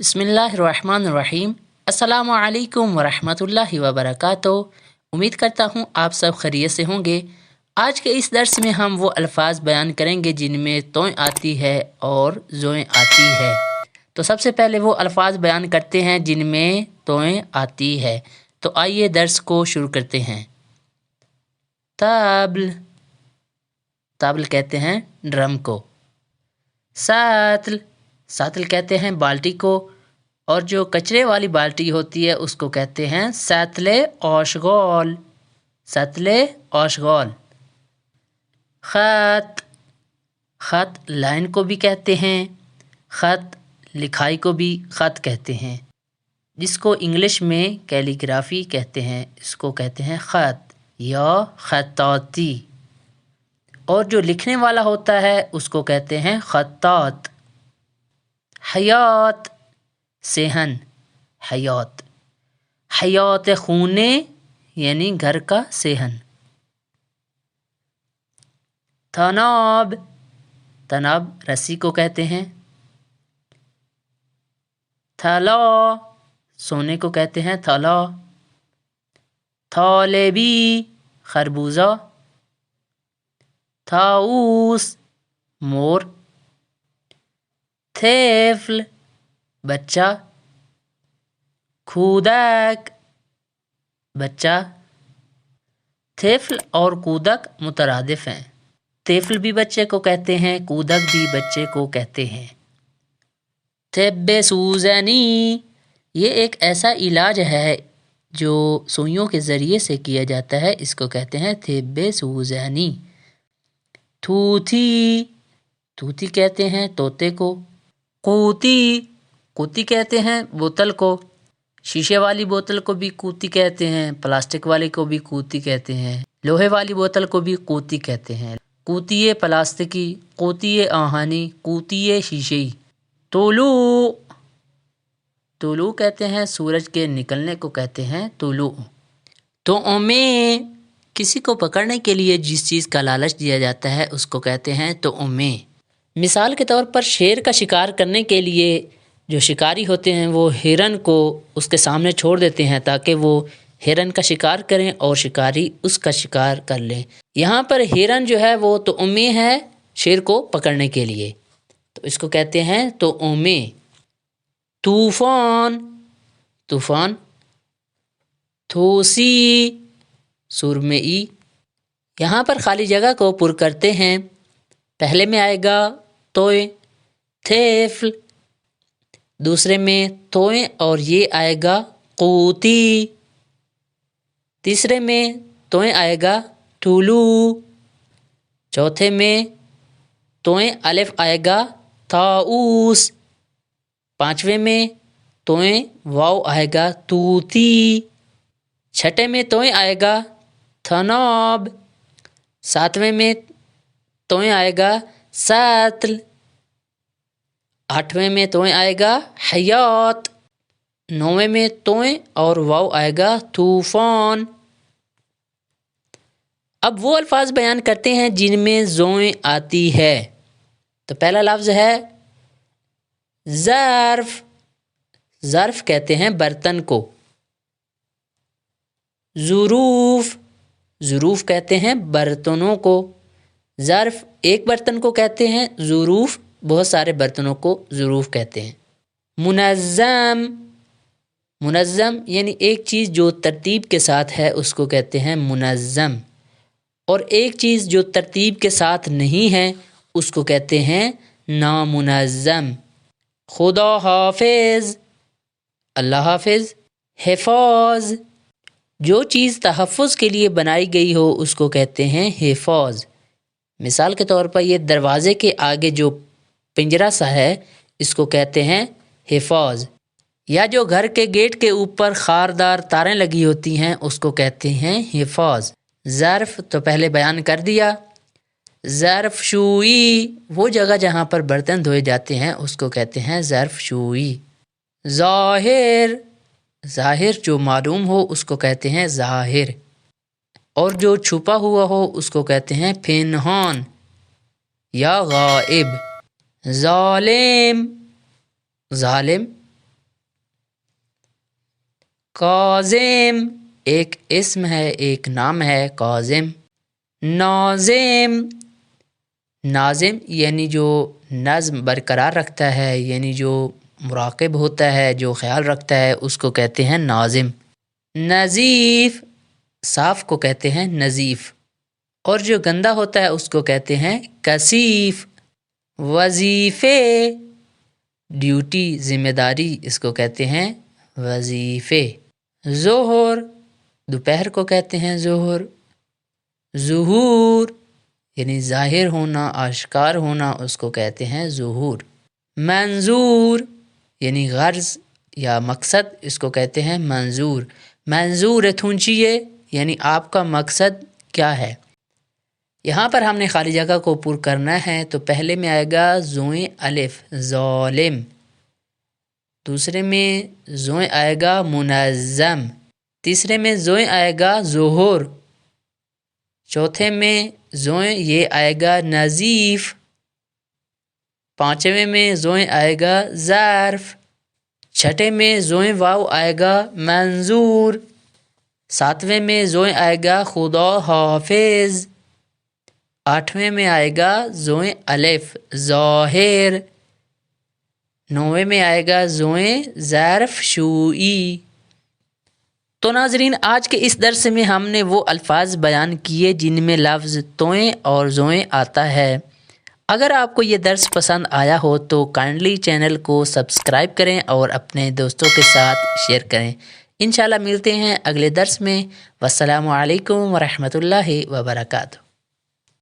बिस्मिल्लाहिर्रहमानिर्रहीम। अस्सलामु अलैकुम वरहमतुल्लाहि वबरकातुहू। उम्मीद करता हूँ आप सब खैरियत से होंगे। आज के इस दर्स में हम वो अल्फाज बयान करेंगे जिनमें तोय आती है और ज़ोय आती है। तो सबसे पहले वो अल्फाज बयान करते हैं जिनमें तोय आती है। तो आइए दर्स को शुरू करते हैं। ताबल, ताबल कहते हैं ड्रम को। सातल, सातल कहते हैं बाल्टी को, और जो कचरे वाली बाल्टी होती है उसको कहते हैं सतले औशगौल, सतले औशगौल। खत, खत लाइन को भी कहते हैं, खत लिखाई को भी खत कहते हैं, जिसको इंग्लिश में कैलीग्राफी कहते हैं, इसको कहते हैं खत या खताती। और जो लिखने वाला होता है उसको कहते हैं खत्तात। हयात, सेहन, हयात, हयात खूने यानी घर का सेहन। तनाब, तनाब रस्सी को कहते हैं। थला, सोने को कहते हैं थला। थालेबी, खरबूजा। थाऊस, मोर। थेफल, बच्चा। कूदक, बच्चा। थेफल और कूदक मुतरादिफ हैं। थेफल भी बच्चे को कहते हैं, कूदक भी बच्चे को कहते हैं। तिब्बे सूजनी, ये एक ऐसा इलाज है जो सुइयों के ज़रिए से किया जाता है, इसको कहते हैं तिब्बे सूजनी। थूथी, थूथी कहते हैं तोते को। कूती, कूती कहते हैं बोतल को। शीशे वाली बोतल को भी कूती कहते हैं, प्लास्टिक वाली को भी कूती कहते हैं, लोहे वाली बोतल को भी कूती कहते हैं। कूतिये प्लास्टिकी, कूतिये आहानी, कूतिये शीशेई। तुलू, तुलू कहते हैं सूरज के निकलने को कहते हैं तुलू। तो में किसी को पकड़ने के लिए जिस चीज़ का लालच दिया जाता है उसको कहते हैं तो में। मिसाल के तौर पर शेर का शिकार करने के लिए जो शिकारी होते हैं वो हिरन को उसके सामने छोड़ देते हैं ताकि वो हिरन का शिकार करें और शिकारी उसका शिकार कर लें। यहाँ पर हिरन जो है वो तो में है शेर को पकड़ने के लिए, तो इसको कहते हैं तो में। तूफान, तूफान। थोसी, सुरमई। यहाँ पर खाली जगह को पुर करते हैं। पहले में आएगा तोय, थेफल। दूसरे में तोय और ये आएगा कूती। तीसरे में तोय आएगा टुलू। चौथे में तोय अलिफ आएगा ताऊस। पांचवें में तोय वाव आएगा तूती। छठे में तोय आएगा थनाब। सातवें में तोय आएगा सातल। आठवें में तोय आएगा हयात। नौवें में तोय और वाव आएगा तूफान। अब वो अल्फाज बयान करते हैं जिनमें ज़ोय आती है। तो पहला लफ्ज़ है ज़र्फ। ज़र्फ कहते हैं बर्तन को। ज़ुरूफ, ज़ुरूफ कहते हैं बर्तनों को। ज़र्फ एक बर्तन को कहते हैं, ज़ुरूफ बहुत सारे बर्तनों को ज़ुरूफ कहते हैं। मुनज़्ज़म, मुनज़्ज़म यानी एक चीज़ जो तरतीब के साथ है उसको कहते हैं मुनज़्ज़म, और एक चीज़ जो तरतीब के साथ नहीं है उसको कहते हैं नामुनज़्ज़म। खुदा हाफिज़, अल्लाह हाफिज़। हिफ़ाज़, जो चीज़ तहफ़्फ़ुज़ के लिए बनाई गई हो उसको कहते हैं हिफ़ाज़। मिसाल के तौर पर ये दरवाज़े के आगे जो पिंजरा सा है इसको कहते हैं हिफ़ाज़, या जो घर के गेट के ऊपर खारदार तारें लगी होती हैं उसको कहते हैं हिफ़ाज़। ज़र्फ़ तो पहले बयान कर दिया। ज़र्फ़ शूई, वो जगह जहाँ पर बर्तन धोए जाते हैं उसको कहते हैं ज़र्फ़ शूई। ज़ाहिर, ज़ाहिर जो मालूम हो उसको कहते हैं ज़ाहिर, और जो छुपा हुआ हो उसको कहते हैं पिनहान या गाइब। ज़ालिम, ज़ालिम काज़िम एक इस्म है, एक नाम है काज़िम। नाज़िम, नाज़िम यानी जो नज़्म बरकरार रखता है, यानी जो मुराक़िब होता है, जो ख़याल रखता है, उसको कहते हैं नाज़िम। नज़ीफ़, साफ़ को कहते हैं नज़ीफ़, और जो गंदा होता है उसको कहते हैं कसीफ़। वज़ीफ़े, ड्यूटी, ज़िम्मेदारी, इसको कहते हैं वज़ीफ़े। ज़ोहर, दोपहर को कहते हैं ज़ोहर। ज़ुहूर यानी ज़ाहिर होना, आश्कार होना, उसको कहते हैं ज़ुहूर। मंजूर यानी गर्ज़ या मकसद, इसको कहते हैं मंजूर। मंजूर थूंचिए यानी आपका मकसद क्या है। यहाँ पर हमने खाली जगह को पुर करना है, तो पहले में आएगा ज़ोए अलिफ ज़ालिम, दूसरे में ज़ोए आएगा मुनज़्ज़म, तीसरे में ज़ोए आएगा ज़ुहूर, चौथे में ज़ोए ये आएगा नज़ीफ़, पाँचवें में ज़ोए आएगा ज़र्फ़, छठे में ज़ोए वाव आएगा मंजूर, सातवें में ज़ोए आएगा खुदा हाफिज़, आठवें में आएगा ज़ोए अलिफ ज़ाहिर, नौवें में आएगा ज़ोए ज़र्फ़ शूई। तो नाज़रीन, आज के इस दर्स में हमने वो अल्फाज बयान किए जिनमें लफ्ज़ तोएं और ज़ोएं आता है। अगर आपको ये दर्स पसंद आया हो तो काइंडली चैनल को सब्सक्राइब करें और अपने दोस्तों के साथ शेयर करें। इंशाल्लाह मिलते हैं अगले दर्स में। वस्सलामु अलैकुम वरहमतुल्लाहि वबरकातुहू।